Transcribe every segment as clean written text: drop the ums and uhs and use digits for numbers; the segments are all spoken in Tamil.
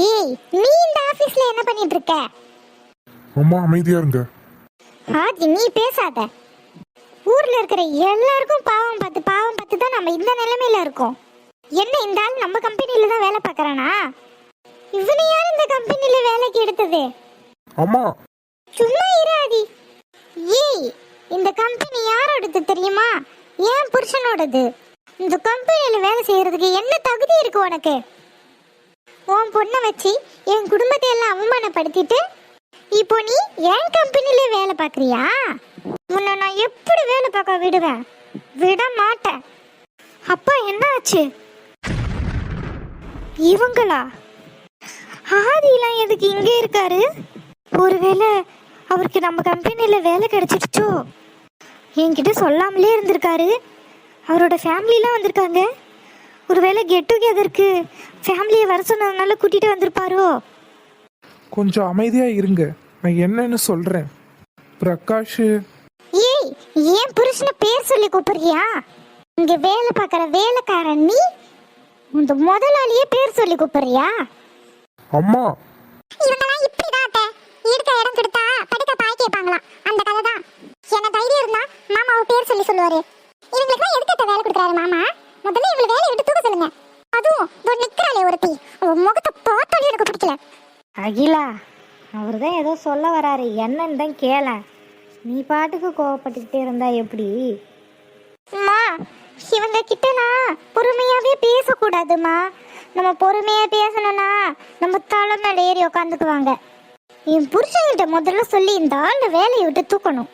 ஏய், நீ இந்த ஆபீஸ்ல என்ன பண்ணிட்டு இருக்க? அம்மா அமைதியா இருங்க. ஆதி, நீ பேசாத. ஊர்ல இருக்கிற எல்லாருக்கும் பாவம் பார்த்து தான் நம்ம இந்த நிலைமையில இருக்கோம். என்ன இந்த ஆள் நம்ம கம்பெனில தான் வேலை பார்க்கறானா? இவனை யார் இந்த கம்பெனில வேலைக்கு எடுத்தது? அம்மா சும்மா இரு ஆதி. ஏய், இந்த கம்பெனி யாரோடது தெரியுமா? ஏன் புருஷனோடது. இந்த கம்பெனில வேலை செய்யறதுக்கு என்ன தகுதி இருக்கு உனக்கு? உன் பொண்ணை வச்சு என் குடும்பத்தை எல்லாம் அவமானப்படுத்திட்டு இப்போ நீ என் கம்பெனில வேலை பார்க்கறியா? உன்னை நான் எப்படி வேலை பார்க்க விடுவேன்? விட மாட்டேன். அப்பா என்ன ஆச்சு? இவங்களா? ஆதிலாம் எதுக்கு இங்கே இருக்காரு? ஒருவேளை அவருக்கு நம்ம கம்பெனில வேலை கிடைச்சிடுச்சோ? என்கிட்ட சொல்லாமலே இருந்திருக்காரு. அவரோட ஃபேமிலிலாம் வந்திருக்காங்க. ஒருவேளை கெட் டுகெதருக்கு ஃபேமிலியை வர சொன்னதுனால கூட்டிட்டு வந்திருப்பாரோ? கொஞ்சம் அமைதியா இருங்க, நான் என்னன்னு சொல்றேன். பிரகாஷ். ஏய், ஏன் புருஷனை பேர் சொல்லி கூப்பிடுறியா? இங்க வேலை பார்க்குற வேலைக்காரன் நீ இந்த முதலாளியே பேர் சொல்லி கூப்பிடுறியா? அம்மா இவங்கலாம் இப்படிதான் அத்தை. இருக்க இடம் கொடுத்தா படுக்க பாய் கேட்பாங்களாம். அந்த கதை தான். என்ன தைரியம் இருந்தா மாமாவை பேர் சொல்லி சொல்லுவாரு. இவங்களுக்குலாம் எதுக்கு வேலை கொடுக்குறாரு மாமா? முதல்ல இவங்களை வேலையை விட்டு தூக்க சொல்லுங்க. அதுவும் ஒரு நிக்கிறாளே ஒருத்தி, முகத்தை பார்த்தாலே எனக்கு பிடிக்கல. அகிலா, அவர் தான் ஏதோ சொல்ல வராரு, என்னன்னு தான் கேள. நீ பாட்டுக்கு கோவப்பட்டுக்கிட்டே இருந்தா எப்படி? அம்மா, இவங்க கிட்ட நான் பொறுமையாவே பேசக்கூடாதுமா. நம்ம பொறுமையா பேசணும்னா நம்ம தலை மேல ஏறி உட்காந்துக்குவாங்க. என் புருஷன்கிட்ட முதல்ல சொல்லி இந்த ஆள் வேலையை விட்டு தூக்கணும்.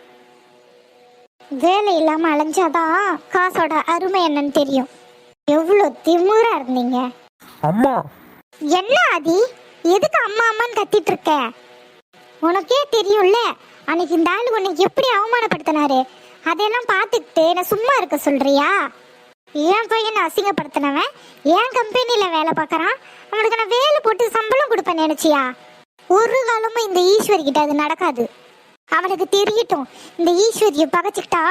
வேலை இல்லாம அலைஞ்சாதான் காசோட அருமை என்னன்னு தெரியும். எவ்வளவு திமிரா இருந்தீங்க. அம்மா என்ன ஆதி, எதுக்கு அம்மா அம்மான்னு கத்திட்டு இருக்க? உனக்கே தெரியும்ல அன்னைக்கு இந்த ஆளு உன்னை எப்படி அவமானப்படுத்தினாரு. அதையெல்லாம் பார்த்துக்கிட்டு நான் சும்மா இருக்க சொல்றியா? என் பையனை அசிங்கப்படுத்தினவன் என் கம்பெனில வேலை பார்க்கறான். அவனுக்கு நான் வேலை போட்டு சம்பளம் கொடுப்பேன் நினைச்சியா? ஒரு காலமும் இந்த ஈஸ்வரி கிட்ட அது நடக்காது. அவனுக்கு தெரியட்டும், இந்த ஈஸ்வரியை பகைச்சிக்கிட்டா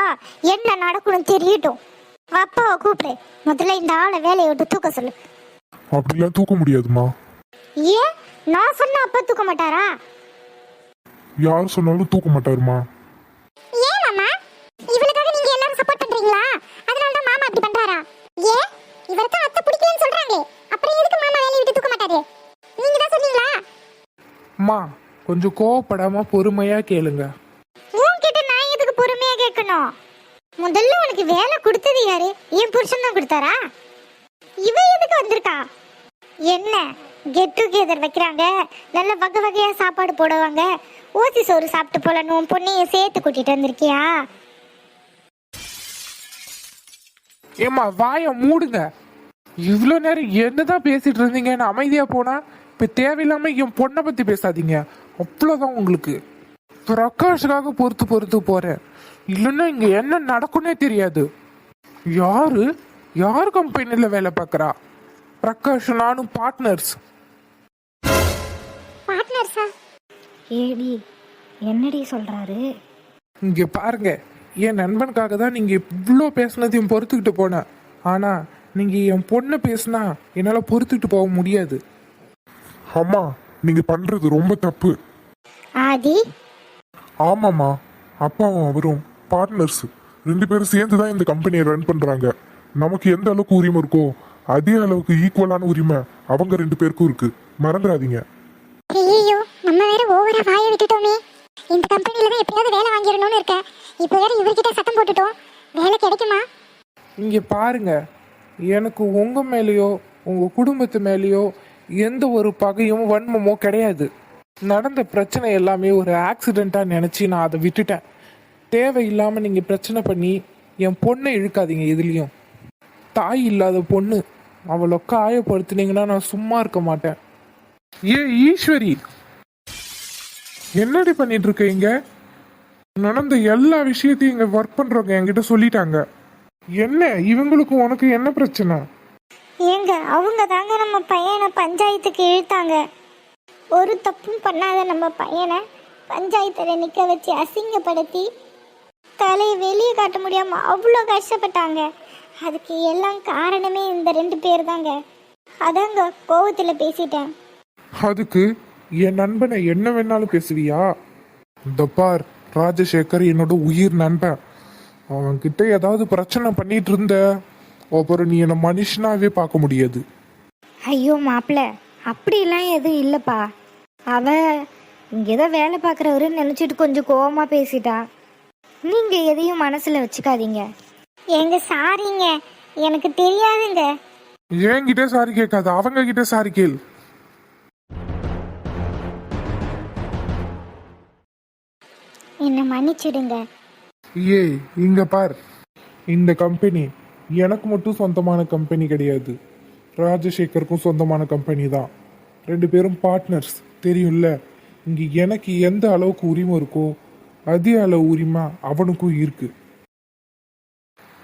என்ன நடக்கணும் தெரியட்டும். அப்பாவை கூப்பிடு, முதல்ல இந்த ஆளை வேலையை விட்டு தூக்க சொல்லு. அப்படிலாம் தூக்க முடியாதுமா. ஏன்? நான் சொன்ன அப்பா தூக்க மாட்டாரா? யார் சொன்னாலும் தூக்க மாட்டாருமா. ஏன் மாமா? இவளுக்காக நீங்க எல்லாரும் சப்போர்ட் பண்றீங்களா? அதனால தான் மாமா அப்படி பண்றாரா? ஏன்? இவருக்கு அத்தை பிடிக்கலன்னு சொல்றாங்க. அப்புறம் எதுக்கு மாமா வேலையை விட்டு தூக்க மாட்டாரு? நீங்க தான் சொன்னீங்களா? அம்மா கொஞ்சம் கோவப்படாம பொறுமையா கேளுங்க. உன்கிட்ட நான் எதுக்கு பொறுமையா கேட்கணும்? முதல்ல உனக்கு வேலை கொடுத்தது யாரு? என் புருஷன் தான் கொடுத்தாரா? இவ எதுக்கு வந்திருக்கா? என்ன கெட் டுகெதர் வைக்கிறாங்க, நல்ல வகை வகையா சாப்பாடு போடுவாங்க. ஓசி சோறு சாப்பிட்டு போலன்னு உன் பொண்ணையும் சேர்த்து கூட்டிட்டு வந்திருக்கியா? ஏம்மா வாய மூடுங்க. இவ்வளோ நேரம் என்னதான் பேசிட்டு இருந்தீங்கன்னு அமைதியா போனா இப்போ தேவையில்லாம என் பொண்ணை பத்தி பேசாதீங்க. அவ்வளோதான் உங்களுக்கு. பிரகாஷுக்காக பொறுத்து போறேன், இல்லைன்னா இங்க என்ன நடக்கும்னே தெரியாது. யாரு யார் கம்பெனில வேலை பார்க்கறா? பிரகாஷ் நானும் பார்ட்னர்ஸ். பார்ட்னர்ஸா? ஏடி, என்னடி சொல்றாரு? இங்க பாருங்க, என் நண்பனுக்காக தான் நீங்க இவ்வளோ பேசுனதையும் பொறுத்துக்கிட்டு போனேன். ஆனா நீங்க என் பொண்ணை பேசுனா என்னால பொறுத்துக்கிட்டு போக முடியாது. அம்மா நீங்க பண்றது ரொம்ப தப்பு. ஆதி, ஆமாம்மா, அப்பாவும் அவரும் பார்ட்னர்ஸ். 2 பேரும் சேர்ந்து தான் இந்த கம்பெனியை ரன் பண்றாங்க. நமக்கு எந்த அளவுக்கு உரிமை இருக்கோ அதே அளவுக்கு ஈக்குவலான உரிமை அவங்க 2 பேருக்கும் இருக்கு, மறந்துடாதீங்க. ஐயோ, நம்ம வேற ஓவரா வாய விட்டுட்டோமே. இந்த கம்பெனில தான் எப்படியாவது வேலை வாங்கிடணும்னு இருக்க. இப்போ வேற இவர்கிட்ட சத்தம் போட்டுட்டோம். வேலை கிடைக்குமா? இங்க பாருங்க, எனக்கு உங்க மேலேயோ உங்க குடும்பத்து மேலேயோ எந்த ஒரு பகையும் வன்மமோ கிடையாது. நடந்த பிரச்சனை எல்லாமே ஒரு ஆக்சிடென்ட்டா நினைச்சு நான் அதை விட்டுட்டேன். தேவையில்லாம நீங்க பிரச்சனை பண்ணி என் பொண்ணை இழுக்காதீங்க. இதுலயும் தாய் இல்லாத பொண்ணு, அவளை காயப்படுத்தினீங்கன்னா நான் சும்மா இருக்க மாட்டேன். ஏ ஈஸ்வரி, என்னடி பண்ணிட்டு இருக்க? இங்க நடந்த எல்லா விஷயத்தையும் இங்க ஒர்க் பண்றவங்க என்கிட்ட சொல்லிட்டாங்க. என்ன இவங்களுக்கு உனக்கு என்ன பிரச்சனை? ஏங்க, அவங்க தாங்க நம்ம பையனை பஞ்சாயத்துக்கு இழுத்தாங்க. ஒரு தப்பும் பண்ணாத நம்ம பையனை பஞ்சாயத்தில் நிற்க வச்சு அசிங்கப்படுத்தி தலையை வெளியே காட்ட முடியாமல் அவ்வளோ கஷ்டப்பட்டாங்க. அதுக்கு எல்லாம் காரணமே இந்த 2 பேர் தாங்க. அதாங்க கோவத்தில் பேசிட்டேன். அதுக்கு என் நண்பனை என்ன வேணாலும் பேசுவியா? இந்த பார், ராஜசேகர் என்னோட உயிர் நண்பன். அவன்கிட்ட ஏதாவது பிரச்சனை பண்ணிட்டு இருந்த அப்புறம் நீ என்ன மனுஷனாவே பார்க்க முடியாது. ஐயோ மாப்பிள்ள, அப்படிலாம் எதுவும் இல்லைப்பா. அவ இங்கே ஏதோ வேலை பார்க்குறவருன்னு நினச்சிட்டு கொஞ்சம் கோவமாக பேசிட்டா. நீங்கள் எதையும் மனசில் வச்சுக்காதீங்க. எங்க சாரிங்க, எனக்கு தெரியாதுங்க. என்கிட்ட சாரி கேட்காது, அவங்க கிட்ட சாரி கேள். என்னை மன்னிச்சிடுங்க. ஏய் இங்க பார், இந்த கம்பெனி எனக்கு மட்டும் சொந்தமான கம்பெனி கிடையாது, ராஜசேகருக்கும் சொந்தமான கம்பெனி தான். 2 பேரும் பார்ட்னர்ஸ், தெரியும்ல. இங்க எனக்கு எந்த அளவுக்கு உரிமை இருக்கோ அதே அளவு உரிமை அவனுக்கும் இருக்கு.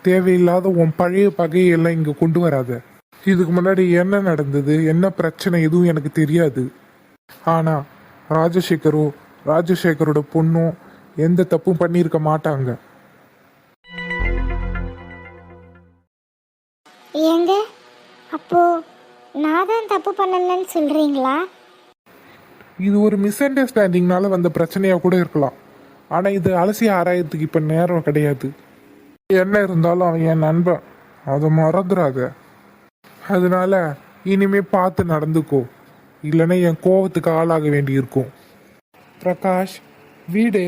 தேவையில்லாத உன் பழைய பகையெல்லாம் இங்க கொண்டு வராத. இதுக்கு முன்னாடி என்ன நடந்தது, என்ன பிரச்சனை எதுவும் எனக்கு தெரியாது. ஆனா ராஜசேகரோட பொண்ணும் எந்த தப்பும் பண்ணியிருக்க மாட்டாங்க. ஏங்க, அப்போ நான் தான் தப்பு பண்ணலன்னு சொல்றீங்களா? இது ஒரு மிஸ் அண்டர்ஸ்டாண்டிங்னால வந்த பிரச்சனையா கூட இருக்கலாம். ஆனா இது அலசி ஆராயத்துக்கு இப்ப நேரம் கிடையாது. என்ன இருந்தாலும் அவன் என் நண்பன், அதை மறந்துடாத. அதனால இனிமே பார்த்து நடந்துக்கோ, இல்லைன்னா என் கோவத்துக்கு ஆளாக வேண்டி இருக்கும். பிரகாஷ், வீடு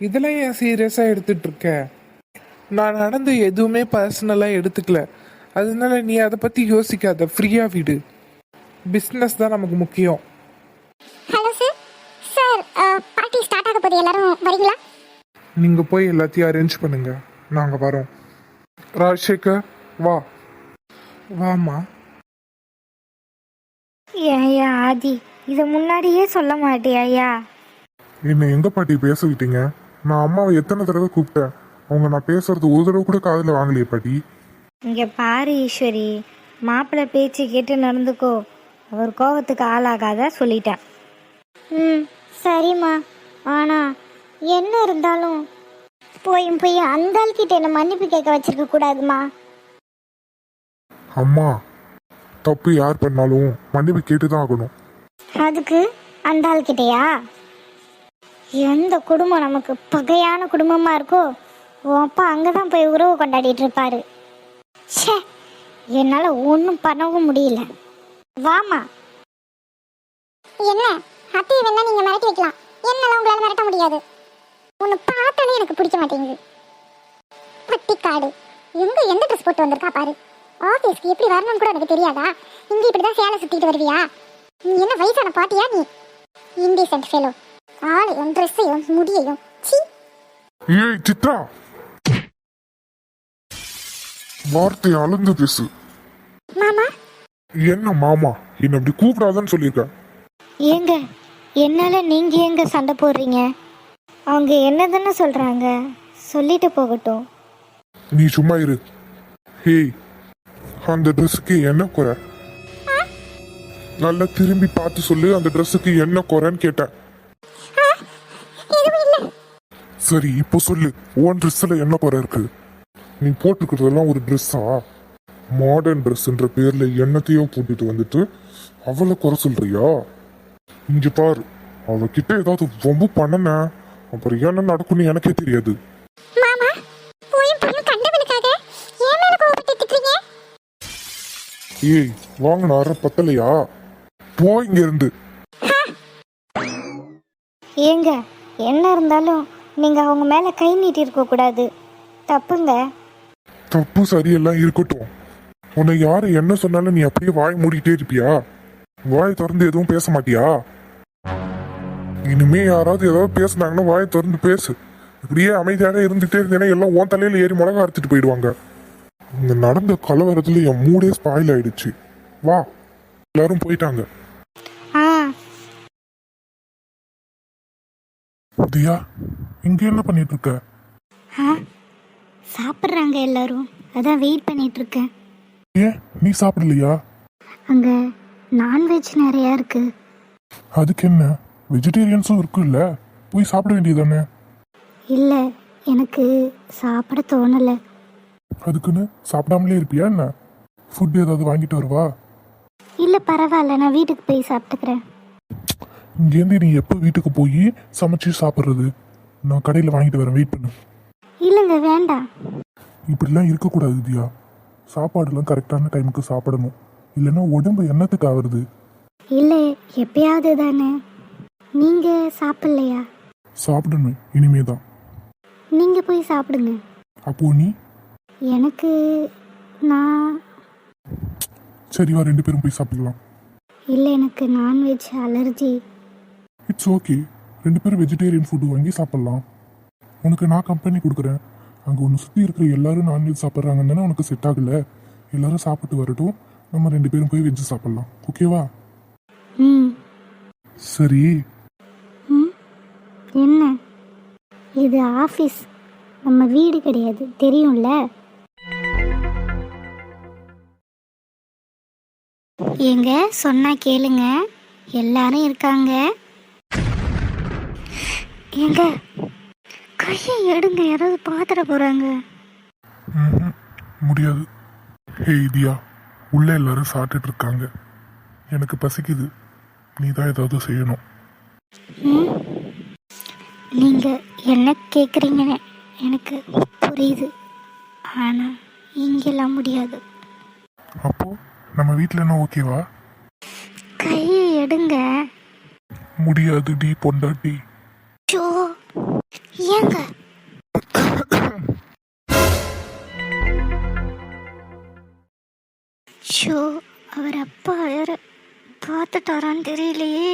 இதெல்லாம் ஏன் சீரியஸா எடுத்துட்டு இருக்க? நான் நடந்த எதுவுமே பர்சனலா எடுத்துக்கல, அதனால நீ அதை பத்தி யோசிக்காத, ஃப்ரீயா விடு. பிஸ்னஸ் தான் நமக்கு முக்கியம். Hello sir. Sir, party start ஆக போகுது, எல்லாரும் வரீங்களா? நீங்க போய் எல்லாத்தையும் அரேஞ்ச் பண்ணுங்க, நாங்க வரோம். ராஜசேகர் வா. வாமா. ஏயா ஆதி, இதை முன்னாடியே சொல்ல மாட்டியா? என்ன எங்க பாட்டி பேச விட்டீங்க? நான் அம்மாவை எத்தனை தடவை கூப்பிட்டேன், அவங்க நான் பேசுறது ஒரு தடவை கூட காதுல வாங்கலையே பாட்டி. இங்கே பாரு ஈஸ்வரி, மாப்பிள்ளை பேச்சு கேட்டு நடந்துக்கோ. அவர் கோவத்துக்கு ஆளாகாத சொல்லிட்டேன். ம், சரிம்மா. ஆனா என்ன இருந்தாலும் போய் அந்த ஆள்கிட்ட என்ன மன்னிப்பு கேட்க வச்சிருக்க கூடாதுமா. அம்மா, தப்பு யார் பண்ணாலும் மன்னிப்பு கேட்டுதான் ஆகணும். அதுக்கு அந்த ஆள்கிட்டயா? எந்த குடும்பம் நமக்கு பகையான குடும்பமா இருக்கோ உன் அப்பா அங்கதான் போய் உறவு கொண்டாடிட்டு இருப்பாரு. ச்சே, என்னால ஒன்றும் பண்ணவும் முடியல. வாமா. என்ன அத்தையை வேணா நீங்க மிரட்டி வைக்கலாம், என்னால உங்களால மிரட்ட முடியாது. உன்னை பார்த்தாலே எனக்கு பிடிக்க மாட்டேங்குது. பட்டிக்காடு எங்க எந்த ட்ரெஸ் போட்டு வந்திருக்கா பாரு. ஆபீஸ்க்கு எப்படி வரணும்னு கூட எனக்கு தெரியாதா? இங்க இப்படிதான் சேலை சுத்திட்டு வருவியா? நீ என்ன வயசான பாட்டியா நீ? Indecent fellow. ஆளையும் ட்ரெஸ்ஸையும் முடியையும் சீ. ஏய் சித்ரா, வார்த்தை அளந்து பேசு. மாமா. என்ன மாமா, என்ன அப்படி கூப்பிடாதன்னு சொல்லியிருக்க. ஏங்க, என்னால நீங்க ஏங்க சண்டை போடுறீங்க? அவங்க என்னதுன்னு சொல்றாங்க, சொல்லிட்டு போகட்டும். நீ சும்மா இரு. ஹேய், அந்த ட்ரெஸ்ஸுக்கு என்ன குறை? நல்லா திரும்பி பார்த்து சொல்லு, அந்த ட்ரெஸ்ஸுக்கு என்ன குறைன்னு கேட்டேன். சரி இப்போ சொல்லு, உன் ட்ரெஸ்ஸில் என்ன குறை இருக்கு? நீ போட்டுக்கிறதெல்லாம் ஒரு ட்ரெஸ்ஸா? மாடர்ன் ட்ரெஸ்ன்ற பேர்ல என்னத்தையோ போட்டுட்டு வந்துட்டு அவளை குறை சொல்றியா? இங்க பாரு, அவகிட்ட ஏதாவது ரொம்ப பண்ணன அப்புறம் என்ன நடக்கும்னு எனக்கே தெரியாது. மாமா, போயும் போயும் கண்டவனுக்காக ஏன் மேல கோபப்பட்டு திட்டுறீங்க? ஏய், வாங்கின அரை பத்தலையா? போ இங்க இருந்து. ஏங்க, என்ன இருந்தாலும் நீங்க அவங்க மேல கை நீட்டி இருக்க கூடாது, தப்புங்க. தப்பு சரியெல்லாம் இருக்கட்டும், உன்னை யாரு என்ன சொன்னாலும் நீ அப்படியே வாய் மூடிட்டே இருப்பியா? வாய் திறந்து எதுவும் பேச மாட்டியா? இனிமே யாராவது ஏதாவது பேசுனாங்கன்னா வாயை திறந்து பேசு. இப்படியே அமைதியாக இருந்துட்டே இருந்தேன்னா எல்லாம் உன் தலையில ஏறி மிளகா அரைச்சிட்டு போயிடுவாங்க. இங்க நடந்த கலவரத்துல என் மூடே ஸ்பாயில் ஆயிடுச்சு. வா, எல்லாரும் போயிட்டாங்க. ஆ, தியா, இங்க என்ன பண்ணிட்டு இருக்க? சாப்பிட்றாங்க எல்லாரும், அதான் வெயிட் பண்ணிட்டு இருக்கேன். ஏன் நீ சாப்பிடலையா? அங்க நான்வெஜ் நிறையா இருக்கு. அதுக்கு என்ன, வெஜிடேரியன்ஸும் இருக்குல்ல, போய் சாப்பிட வேண்டியதானே? இல்லை, எனக்கு சாப்பிட தோணலை. அதுக்குன்னு சாப்பிடாமலே இருப்பியா என்ன? ஃபுட் ஏதாவது வாங்கிட்டு வருவா? இல்லை பரவாயில்ல, நான் வீட்டுக்கு போய் சாப்பிட்டுக்கிறேன். இங்கேருந்து நீ எப்போ வீட்டுக்கு போய் சமைச்சு சாப்பிட்றது? நான் கடையில் வாங்கிட்டு வரேன், வெயிட் பண்ணு. இல்லைங்க வேண்டாம். இப்படிலாம் இருக்கக்கூடாது தியா. சாப்பாடுலாம் கரெக்டான டைமுக்கு சாப்பிடணும், இல்லைன்னா உடம்பு என்னத்துக்கு ஆகுறது? இல்லை எப்பயாவது தானே. நீங்கள் சாப்பிட்லையா? சாப்பிடணும் இனிமே தான். நீங்கள் போய் சாப்பிடுங்க. அப்போ நீ? எனக்கு நான் சரி வா, 2 பேரும் போய் சாப்பிடலாம். இல்லை எனக்கு நான்வெஜ் அலர்ஜி. இட்ஸ் ஓகே, 2 பேரும் வெஜிடேரியன் ஃபுட்டு வாங்கி சாப்பிட்லாம். உனக்கு நான் கம்பெனி கொடுக்குறேன். அங்கே ஒன்று சுற்றி இருக்கிற எல்லாரும் நான்வெஜ் சாப்பிட்றாங்கன்னு தானே உனக்கு செட் ஆகலை. எல்லாரும் சாப்பிட்டு வரட்டும், நம்ம 2 பேரும் போய் வெஜ் சாப்பிட்லாம். ஓகேவா? ம். சரி. ம். என்ன இது ஆஃபீஸ், நம்ம வீடு கிடையாது, தெரியும்ல? ஏங்க சொன்னா கேளுங்க, எல்லாரும் இருக்காங்க. ஏங்க கையை எடுங்க, யாராவது பாத்திர போறாங்க. முடியாது. ஹே தியா, உள்ள எல்லாரும் சாப்பிட்டுட்டு இருக்காங்க. எனக்கு பசிக்குது, நீ தான் ஏதாவது செய்யணும். ம். நீங்க என்ன கேட்குறீங்கன்னு எனக்கு புரியுது, ஆனா இங்கெல்லாம் முடியாது. அப்போ நம்ம வீட்டில் என்ன ஓகேவா? கையை எடுங்க. முடியாது டி பொண்டாட்டி. ஷோ ஏங்க ஷோ அவர் அப்பா வேற பார்த்துட்டாரான்னு தெரியலையே.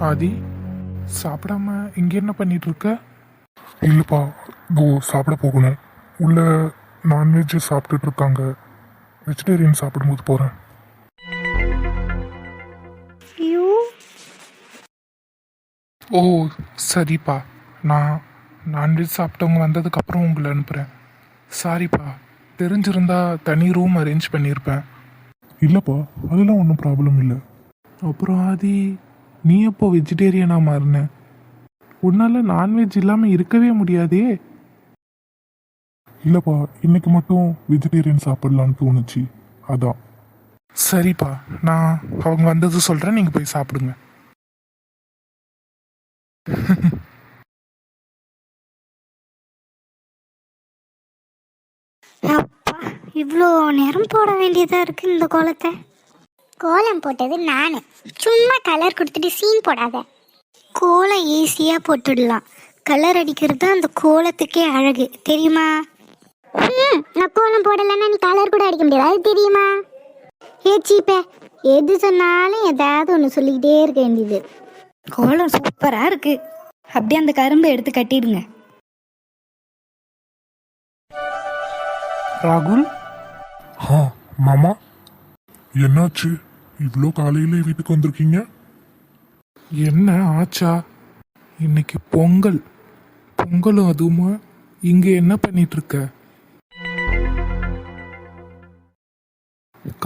ஆதி, சாப்பிடாம இங்க என்ன பண்ணிட்டு இருக்க? இல்லைப்பா, சாப்பிட போகணும். உள்ள நான்வெஜ் சாப்பிட்டுட்டு இருக்காங்க, வெஜிடேரியன் சாப்பிடும்போது போகிறேன். ஐயோ ஓ சரிப்பா, நான் நான்வெஜ் சாப்பிட்டவங்க வந்ததுக்கப்புறம் உங்களை அனுப்புகிறேன். சாரிப்பா, தெரிஞ்சிருந்தா தனி ரூம் அரேஞ்ச் பண்ணியிருப்பேன். இல்லைப்பா, அதெல்லாம் ஒன்றும் ப்ராப்ளம் இல்லை. அப்புறம் ஆதி, நீ எப்போ வெஜிடேரியனாக மாறின? உன்னால் நான்வெஜ் இல்லாமல் இருக்கவே முடியாதே. இல்லைப்பா, இன்னைக்கு மட்டும் வெஜிடேரியன் சாப்பிடலான்னு தோணுச்சு, அதான். சரிப்பா, நான் அவங்க வந்தது சொல்கிறேன், நீங்கள் போய் சாப்பிடுங்க. அப்பா, இவ்வளோ நேரம் போட வேண்டியதாக இருக்கு இந்த கோலத்தை. கோலம் போட்டது நான், சும்மா கலர் கொடுத்துட்டு சீன் போடாத. கோலம் ஈஸியாக போட்டுடலாம், கலர் அடிக்கிறது அந்த கோலத்துக்கே அழகு, தெரியுமா? நான் கோலம் போடலைன்னா நீ கலர் கூட அடிக்க முடியாது, அது தெரியுமா? சீப்பே, எது சொன்னாலும் ஏதாவது ஒன்று சொல்லிக்கிட்டே இருக்க வேண்டியது. கோலம் சூப்பராக இருக்கு. அப்படியே அந்த கரும்பை எடுத்து கட்டிடுங்க. ராகுல், மாமா, என்னாச்சு? இவ்வளோ காலையிலே வீட்டுக்கு வந்திருக்கீங்க? என்ன ஆச்சா? இன்னைக்கு பொங்கல், பொங்கலும் அதுவுமா இங்க என்ன பண்ணிட்டு இருக்க?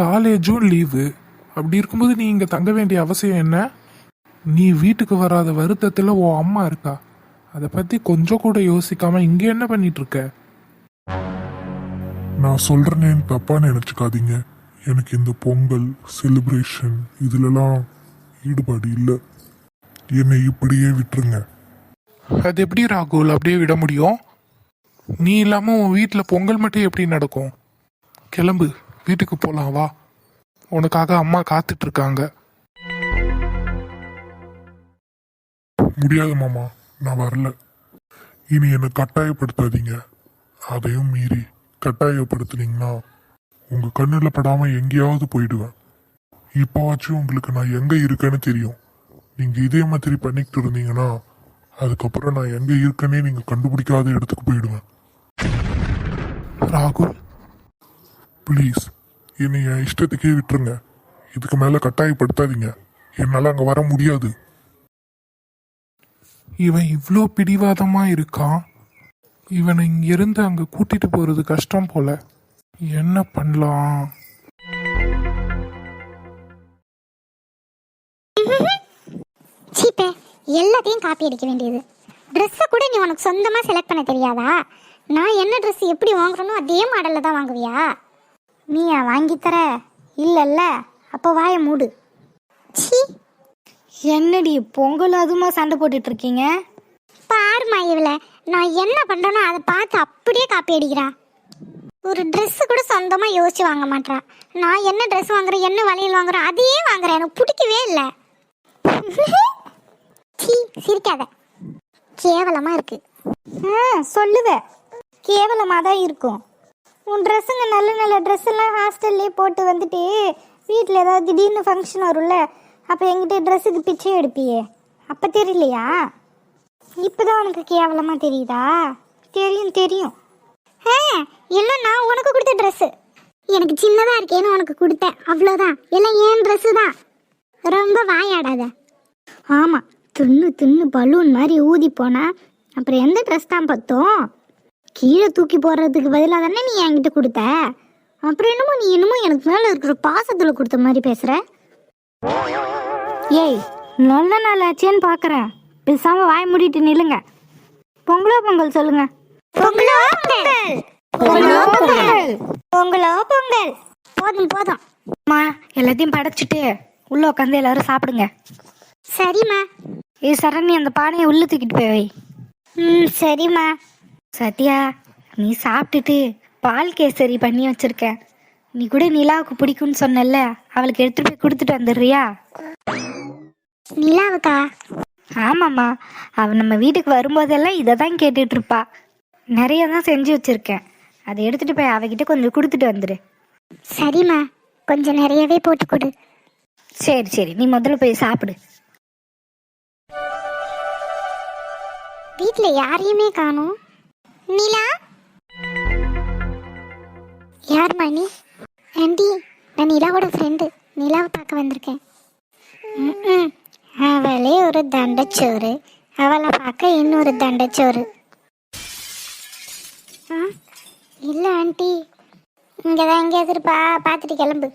காலேஜும் லீவு, அப்படி இருக்கும்போது நீ இங்க தங்க வேண்டிய அவசியம் என்ன? நீ வீட்டுக்கு வராத வருத்தத்துல உன் அம்மா இருக்கா, அதை பத்தி கொஞ்சம் கூட யோசிக்காம இங்க என்ன பண்ணிட்டு இருக்க? நான் சொல்றேன்னு தப்பா நினைச்சுக்காதீங்க. எனக்கு இந்த பொங்கல் செலிப்ரேஷன் இதுலலாம் ஈடுபாடு இல்லை. என்னை இப்படியே விட்டுருங்க. அது எப்படி ராகுல் அப்படியே விட முடியும்? நீ இல்லாம உன் வீட்டுல பொங்கல் மட்டும் எப்படி நடக்கும்? கிளம்பு, வீட்டுக்கு போலாம் வா, உனக்காக அம்மா காத்துட்டு இருக்காங்க. முடியாது மாமா, நான் வரல. இனி என்னை கட்டாயப்படுத்தாதீங்க. அதையும் மீறி கட்டாயப்படுத்துனீங்கன்னா உங்க கண்ணில் படாம எங்கேயாவது போயிடுவேன். இப்போவாச்சும் உங்களுக்கு நான் எங்க இருக்கேன்னு தெரியும். நீங்க இதே மாதிரி பண்ணிக்கிட்டு இருந்தீங்கன்னா அதுக்கப்புறம் நான் எங்க இருக்கேனே நீங்க கண்டுபிடிக்காத இடத்துக்கு போயிடுவேன். ராகுல், ப்ளீஸ் என்னை என் இஷ்டத்துக்கே விட்டுருங்க. இதுக்கு மேல கட்டாயப்படுத்தாதீங்க. என்னால அங்க வர முடியாது. இவன் இவ்வளோ பிடிவாதமா இருக்கான். இவனை இங்கிருந்து அங்க கூட்டிட்டு போறது கஷ்டம் போல. என்ன பண்ணலாம்? சீப்பே, எல்லாத்தையும் காப்பி அடிக்க வேண்டியது. ட்ரெஸ்ஸை கூட நீ உனக்கு சொந்தமாக செலக்ட் பண்ண தெரியாதா? நான் என்ன ட்ரெஸ் எப்படி வாங்குறனோ அதே மாடலில் தான் வாங்குவியா? நீயா வாங்கித்தர? இல்லைல்ல, அப்போ வாயை மூடு. சீ, என்னடி பொங்கல் அதுமா சண்டை போட்டுட்டு இருக்கீங்க? பாருமா இவள, நான் என்ன பண்றேனோ அதை பார்த்து அப்படியே காப்பி அடிக்கிறா. ஒரு Dress கூட சொந்தமா யோசிச்சு வாங்க மாட்றா. நான் என்ன Dress வாங்குறேன், என்ன வளையல் வாங்குறேன், அதையே வாங்குறேன். எனக்கு பிடிக்கவே இல்லை. சீ, சிரிக்காத, கேவலமா இருக்கு. சொல்லுவேன், கேவலமாக தான் இருக்கும். உன் ட்ரெஸ்ஸுங்க நல்ல நல்ல ட்ரெஸ் எல்லாம் ஹாஸ்டல்லே போட்டு வந்துட்டு வீட்டில் ஏதாவது திடீர்னு ஃபங்க்ஷன் வரும்ல, அப்போ எங்கிட்ட ட்ரெஸ்ஸுக்கு பிச்சை எடுப்பியே, அப்போ தெரியலையா? இப்போதான் உனக்கு கேவலமாக தெரியுதா? தெரியும் தெரியும். எல்லாம் நான் உனக்கு கொடுத்த ட்ரெஸ்ஸு. எனக்கு சின்னதாக இருக்கேன்னு உனக்கு கொடுத்தேன், அவ்வளோதான். எல்லாம் ஏன் ட்ரெஸ்ஸு தான். ரொம்ப வாயாடாத. ஆமாம், தின்னு தின்னு பலூன் மாதிரி ஊதி போனா அப்புறம் எந்த ட்ரெஸ் தான் பார்த்தோம்? கீழே தூக்கி போடுறதுக்கு பதிலாக தானே நீ என்கிட்ட கொடுத்த. அப்புறம் என்னமோ எனக்கு மேலே இருக்கிற பாசத்தில் கொடுத்த மாதிரி பேசுகிற. ஏய், நல்ல நாள் ஆச்சேன்னு பார்க்குறேன், பேசாமல் வாய் மூடிட்டு நில்லுங்க. பொங்கலோ பொங்கல் சொல்லுங்க. பொங்கலோ பொங்கல், பொங்கலோ பொங்கல், பொங்கலோ பொங்கல். போதும் போதும். அம்மா, எல்லாத்தையும் படைச்சிட்டு உள்ளே உட்காந்து எல்லாரும் சாப்பிடுங்க. சரிம்மா. சரணி, அந்த பானையை உள்ளே தூக்கிட்டு போய் வை. சரிம்மா. சத்யா, நீ சாப்பிட்டுட்டு பால் கேசரி பண்ணி வச்சிருக்கேன். நீ கூட நிலாவுக்கு பிடிக்கும்னு சொன்னல, அவளுக்கு எடுத்துட்டு போய் கொடுத்துட்டு வந்துடுறியா? நிலாவுக்கா? ஆமாம்மா, அவள் நம்ம வீட்டுக்கு வரும்போதெல்லாம் இதை தான் கேட்டுட்டு இருப்பா. நிறைய தான் செஞ்சு வச்சிருக்கேன், அதை எடுத்துட்டு போய் அவகிட்ட கொஞ்சம் கொடுத்துட்டு வந்துடு. சரிம்மா, கொஞ்சம் நிறையவே போட்டு கொடு. சரி சரி, நீ முதல்ல போய் சாப்பிடு. வீட்ல யாரையுமே காணோம். நிலா, யாரும்மா நீ? ஆண்டி, நான் நிலாவோட ஃப்ரெண்டு. நிலாவை பார்க்க வந்திருக்கேன். அவளே ஒரு தண்டச்சோறு, அவளை பார்க்க இன்னொரு தண்டச்சோறு. இல்லை ஆண்டி, இங்கே தான் எங்கேயாவது இருப்பா, பார்த்துட்டு கிளம்பு.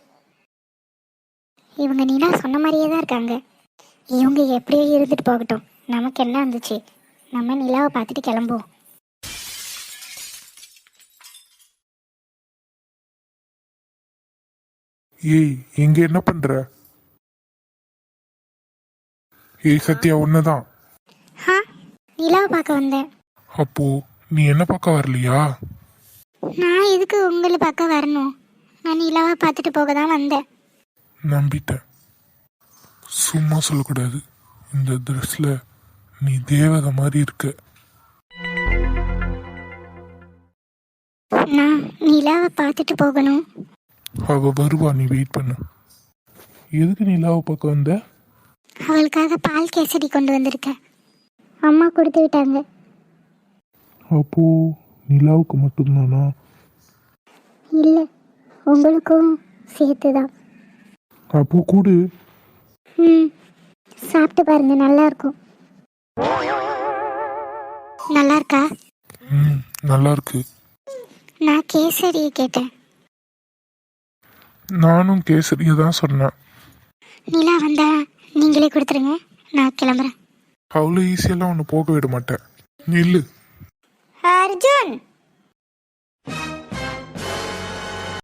இவங்க நிலா சொன்ன மாதிரியே தான் இருக்காங்க. இவங்க எப்படியோ இருந்துட்டு போகட்டும், நமக்கு என்ன வந்துச்சு. நம்ம நிலாவை பார்த்துட்டு கிளம்புவோம். ஏய், இங்க என்ன பண்ற? ஏய் சத்யா, உன்னதான். நிலாவை பார்க்க வந்தேன். அப்போ நீ என்ன பார்க்க வரலையா? நான் எதுக்கு உங்களை பார்க்க வரணும்? நான் நிலாவை பார்த்துட்டு போக தான் வந்தேன். நம்பிட்டேன். சும்மா சொல்லக்கூடாது. இந்த ட்ரெஸ்ல நீ தேவதை மாதிரி இருக்க. நான் நிலாவை பார்த்துட்டு போகணும். அவ வருவா, நீ வெயிட் பண்ணு. எதுக்கு நிலாவை பார்க்க வந்த? அவளுக்காக பால் கேசரி கொண்டு வந்திருக்கேன். அம்மா கொடுத்து விட்டாங்க. அப்போ நிலாவுக்கு மட்டும்தானா? இல்லை, உங்களுக்கும் சேர்த்து தான். அப்போ கூடு. சாப்பிட்டு பாருங்க, நல்லா இருக்கும். நல்லா இருக்கா? நல்லா இருக்கு. நான் கேசரி கேட்டேன். நானும் கேசரியை தான் சொன்னேன். நிலா வந்தா நீங்களே கொடுத்துருங்க, நான் கிளம்புறேன். அவ்வளோ ஈஸியெல்லாம் ஒன்று போக விட மாட்டேன். நில்லு. அர்ஜுன்,